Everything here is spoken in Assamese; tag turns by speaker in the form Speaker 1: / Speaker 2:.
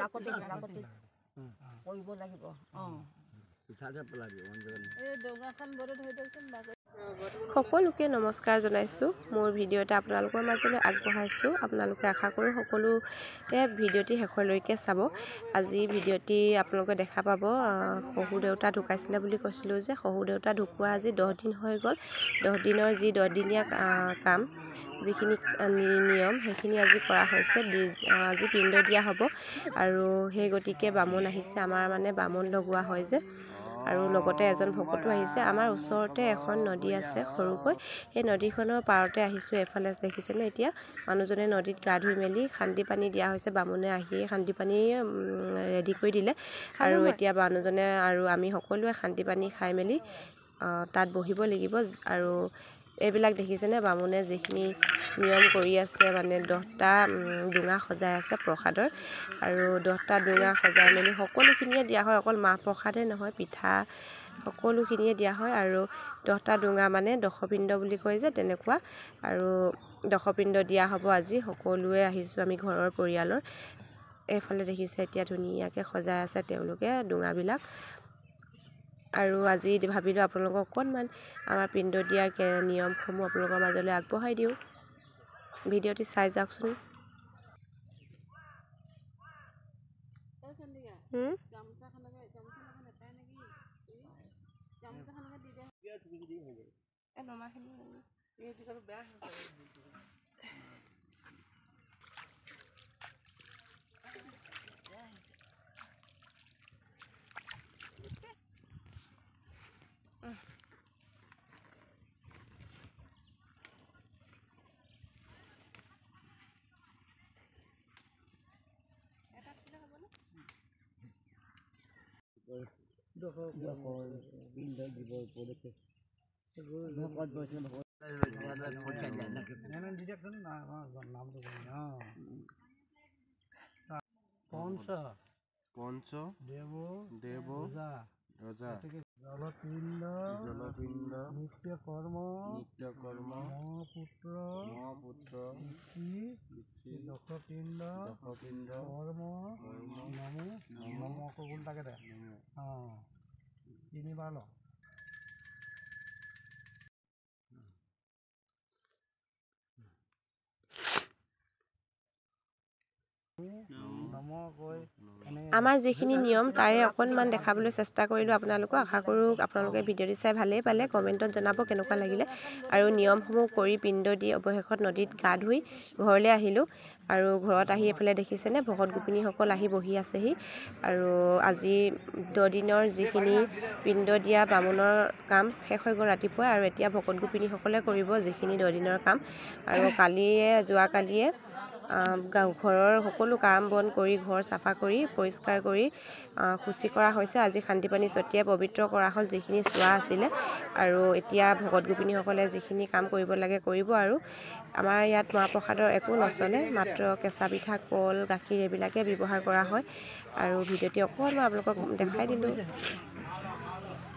Speaker 1: লাগতি কৰিব লাগিব
Speaker 2: সকলোকে নমস্কাৰ জনাইছোঁ। মোৰ ভিডিঅ' এটা আপোনালোকৰ মাজলৈ আগবঢ়াইছোঁ। আপোনালোকে আশা কৰোঁ সকলোৱে ভিডিঅ'টি শেষলৈকে চাব। আজি ভিডিঅ'টি আপোনালোকে দেখা পাব শহুৰ দেউতা ঢুকাইছিলে বুলি কৈছিলোঁ যে শহুৰ দেউতা ঢুকুৱা আজি 10 দিন হৈ গ'ল। 10 দিনৰ যি 10 দিনীয়া কাম যিখিনি নিয়ম সেইখিনি আজি কৰা হৈছে। আজি পিণ্ড দিয়া হ'ব আৰু সেই গতিকে বামুণ আহিছে। আমাৰ মানে বামুণ লগোৱা হয় যে, আৰু লগতে এজন ভকতো আহিছে। আমাৰ ওচৰতে এখন নদী আছে সৰুকৈ, সেই নদীখনৰ পাৰতে আহিছোঁ। এফালে দেখিছেনে এতিয়া মানুহজনে নদীত গা ধুই মেলি শান্তি পানী দিয়া হৈছে। বামুণে আহি শান্তি পানী ৰেডি কৰি দিলে আৰু এতিয়া মানুহজনে আৰু আমি সকলোৱে শান্তি পানী খাই মেলি তাত বহিব লাগিব। আৰু এইবিলাক দেখিছেনে বামুণে যিখিনি নিয়ম কৰি আছে, মানে 10টা ডোঙা সজাই আছে প্ৰসাদৰ, আৰু 10টা ডোঙা সজাই মেলি সকলোখিনিয়ে দিয়া হয়। অকল মাহ প্ৰসাদে নহয়, পিঠা সকলোখিনিয়ে দিয়া হয়। আৰু 10টা ডোঙা মানে দশপিণ্ড বুলি কয় যে তেনেকুৱা, আৰু দশপিণ্ড দিয়া হ'ব আজি। সকলোৱে আহিছোঁ আমি ঘৰৰ পৰিয়ালৰ। এইফালে দেখিছে এতিয়া ধুনীয়াকৈ সজাই আছে তেওঁলোকে ডোঙাবিলাক। আৰু আজি ভাবিলোঁ আপোনালোকক অকণমান আমাৰ পিণ্ড দিয়াৰ নিয়মসমূহ আপোনালোকৰ মাজলৈ আগবঢ়াই দিওঁ। ভিডিঅ'টি চাই যাওকচোন।
Speaker 3: পঞ্চ দেৱ ৰজা জলপিণ্ড নিত্য কৰ্ম মহাপুত্ৰ দশপিণ্ড কৰ্ম নম কবুল তাকে দে 3বাৰ ল।
Speaker 2: আমাৰ যিখিনি নিয়ম তাৰে অকণমান দেখাবলৈ চেষ্টা কৰিলোঁ আপোনালোকক। আশা কৰোঁ আপোনালোকে ভিডিঅ'টি চাই ভালেই পালে। কমেণ্টত জনাব কেনেকুৱা লাগিলে। আৰু নিয়মসমূহ কৰি পিণ্ড দি অৱশেষত নদীত গা ধুই ঘৰলৈ আহিলোঁ। আৰু ঘৰত আহি এইফালে দেখিছেনে ভকত গোপিনীসকল আহি বহি আছেহি। আৰু আজি 10 দিনৰ যিখিনি পিণ্ড দিয়া বামুণৰ কাম শেষ হৈ গ'ল ৰাতিপুৱা, আৰু এতিয়া ভকত গোপিনীসকলে কৰিব যিখিনি 10 দিনৰ কাম। আৰু যোৱাকালিয়ে ঘৰৰ সকলো কাম বন কৰি ঘৰ চাফা কৰি পৰিষ্কাৰ কৰি শুচি কৰা হৈছে। আজি শান্তি পানী ছটিয়াই পবিত্ৰ কৰা হ'ল যিখিনি চোৱা আছিলে। আৰু এতিয়া ভকত গোপিনীসকলে যিখিনি কাম কৰিব লাগে কৰিব। আৰু আমাৰ ইয়াত মাহ প্ৰসাদৰ একো নচলে, মাত্ৰ কেঁচা পিঠা, কল, গাখীৰ এইবিলাকে ব্যৱহাৰ কৰা হয়। আৰু ভিডিঅ'টি অকণমান আপোনালোকক দেখাই দিলোঁ।